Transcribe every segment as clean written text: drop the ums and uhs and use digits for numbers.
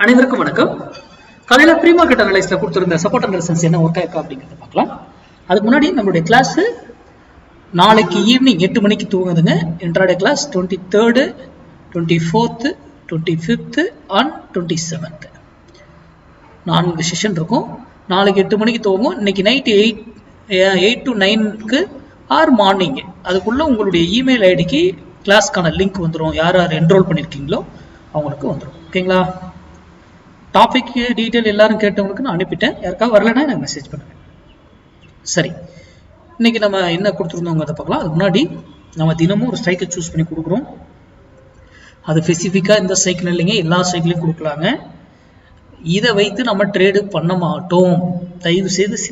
அனைவருக்கும் வணக்கம். காலையில ப்ரீ மார்க்கெட் அனலைஸ்ல கொடுத்திருந்த சப்போர்ட் அண்ட் ரெசிஸ்டன்ஸ் என்ன ஒர்க் ஆயிருக்கா அப்படிங்கறத பார்க்கலாம். அதுக்கு முன்னாடி நம்மளுடைய கிளாஸ் நாளைக்கு ஈவினிங் 8 மணிக்கு துவங்குதுங்க. Intraday class 23rd, 24th, 25th and 27th 4 session இருக்கும். நாளைக்கு 8 மணிக்கு துவங்கும். இன்னைக்கு நைட் 8 to 9க்கு ஆர் மார்னிங் அதுக்குள்ள உங்களுடைய இமெயில் ஐடிக்கு கிளாஸ்க்கான லிங்க் வந்துடும். யார் யார் என்ரோல் பண்ணியிருக்கீங்களோ அவங்களுக்கு வந்துடும். ஓகேங்களா? டாபிக் டீட்டெயில் எல்லாரும் கேட்டவங்களுக்கு நான் அனுப்பிட்டேன். யாருக்காவது வரலன்னா எனக்கு மெசேஜ் பண்ணுங்க. சரி, இன்னைக்கு நம்ம என்ன கொடுத்துருந்தோங்கிறத பார்க்கலாம். அதுக்கு முன்னாடி நம்ம தினமும் ஒரு சைக்கிள் சூஸ் பண்ணி கொடுக்குறோம். அது ஸ்பெசிஃபிக்காக இந்த சைக்கிள் இல்லைங்க, எல்லா சைக்கிளையும் கொடுக்கலாங்க. இதை வைத்து நம்ம ட்ரேடு பண்ண மாட்டோம். தயவு செய்து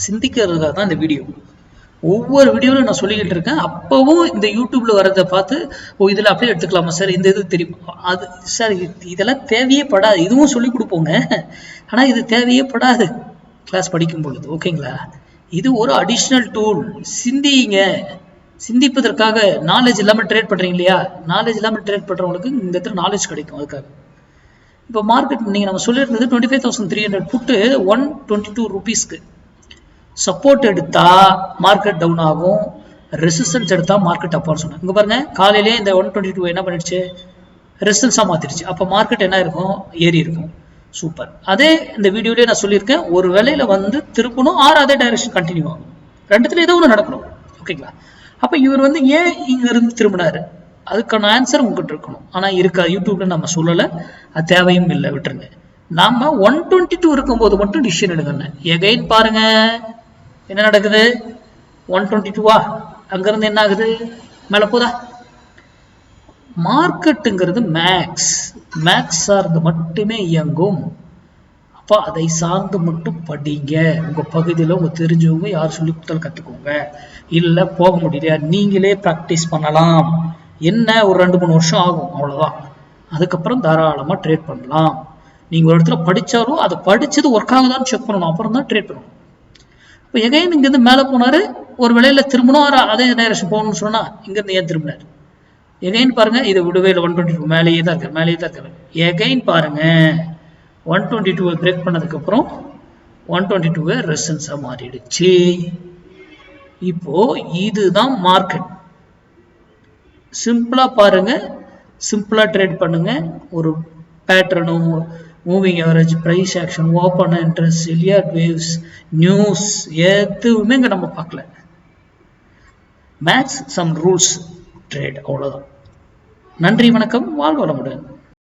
சிந்திக்கிறதுக்காக தான் இந்த வீடியோ. ஒவ்வொரு வீடியோவில் நான் சொல்லிக்கிட்டு இருக்கேன். அப்பவும் இந்த யூடியூப்ல வரதை பார்த்து இதில் அப்படியே எடுத்துக்கலாமா சார், இந்த இது தெரியும், அது சார் இதெல்லாம் தேவையே படாது. இதுவும் சொல்லி கொடுப்போங்க, ஆனால் இது தேவையே படாது கிளாஸ் படிக்கும் பொழுது. ஓகேங்களா? இது ஒரு அடிஷ்னல் டூல். சிந்திப்பதற்காக. நாலேஜ் இல்லாமல் ட்ரேட் பண்ணுறீங்க இல்லையா? நாலேஜ் இல்லாமல் ட்ரேட் பண்ணுறவங்களுக்கு இந்த இடத்துல நாலேஜ் கிடைக்கும். அதுக்காக இப்போ மார்க்கெட் நீங்கள் நம்ம சொல்லியிருந்தது 25,300 புட்டு 122 rupeesக்கு சப்போர்ட் எடுத்தா மார்க்கெட் டவுன் ஆகும், ரெசிஸ்டன்ஸ் எடுத்தா மார்க்கெட் அப்பான்னு சொன்னாங்க. இங்க பாருங்க, காலையிலேயே இந்த 122 என்ன பண்ணிடுச்சு, ரெசிஸ்டன்ஸா மாத்திடுச்சு. அப்ப மார்க்கெட் என்ன இருக்கும், ஏறி இருக்கும். சூப்பர். அதே இந்த வீடியோலயே நான் சொல்லியிருக்கேன், ஒரு வேலையில வந்து திருப்பணும், ஆறு அதே டைரக்ஷன் கண்டினியூ ஆகும். ரெண்டுத்துல ஏதோ ஒன்று நடக்கணும். ஓகேங்களா? அப்ப இவர் வந்து ஏன் இங்க இருந்து திரும்பினாரு, அதுக்கான ஆன்சர் உங்ககிட்ட இருக்கணும். ஆனா இருக்கா, யூடியூப்ல நம்ம சொல்லல, அது தேவையும் இல்லை, விட்டுருங்க. நாம 122 இருக்கும்போது மட்டும் டிசிஷன் எடுக்கணும். எகைன் பாருங்க என்ன நடக்குது, 122வா, அங்கிருந்து என்ன ஆகுது, மேல போதா. மார்க்கெட்டுங்கிறது மேக்ஸ் சார்ந்து மட்டுமே இயங்கும். அப்ப அதை சார்ந்து மட்டும் படிங்க. உங்க பகுதியில் உங்க தெரிஞ்சவங்க யார் சொல்லி கொடுத்தாலும் கத்துக்கோங்க. இல்ல போக முடியலையா, நீங்களே பிராக்டிஸ் பண்ணலாம். என்ன ஒரு 2-3 வருஷம் ஆகும், அவ்வளவுதான். அதுக்கப்புறம் தாராளமா ட்ரேட் பண்ணலாம். நீங்க ஒரு இடத்துல படிச்சாலும் அதை படிச்சது ஒர்க் ஆகுதான்னு செக் பண்ணணும், அப்புறம் தான் ட்ரேட் பண்ணணும். இப்போ எகைன் இங்கிருந்து மேலே போனாரு, ஒரு வேளையில திரும்பணும், அதே டைரக்ஷன் போகணும்னு சொன்னா இங்கிருந்து ஏன் திரும்பினார். எகைன் பாருங்க, இது விடுவே 122 மேலேயே தான் இருக்காரு. எகைன் பாருங்க, 122 பிரேக் பண்ணதுக்கு அப்புறம் 122 ரெசிஸ்டன்ஸா மாறிடுச்சு. இப்போ இதுதான் மார்க்கெட். சிம்பிளா பாருங்க, சிம்பிளா ட்ரேட் பண்ணுங்க. ஒரு பேட்டர்னும், moving average, price action, open interest, Elliott waves, news எதுவுமே இங்க நம்ம பார்க்கல. மேக்ஸ், சம் ரூல்ஸ், ட்ரேட், அவ்வளவுதான். நன்றி, வணக்கம், வாழ்க வளமுடன்.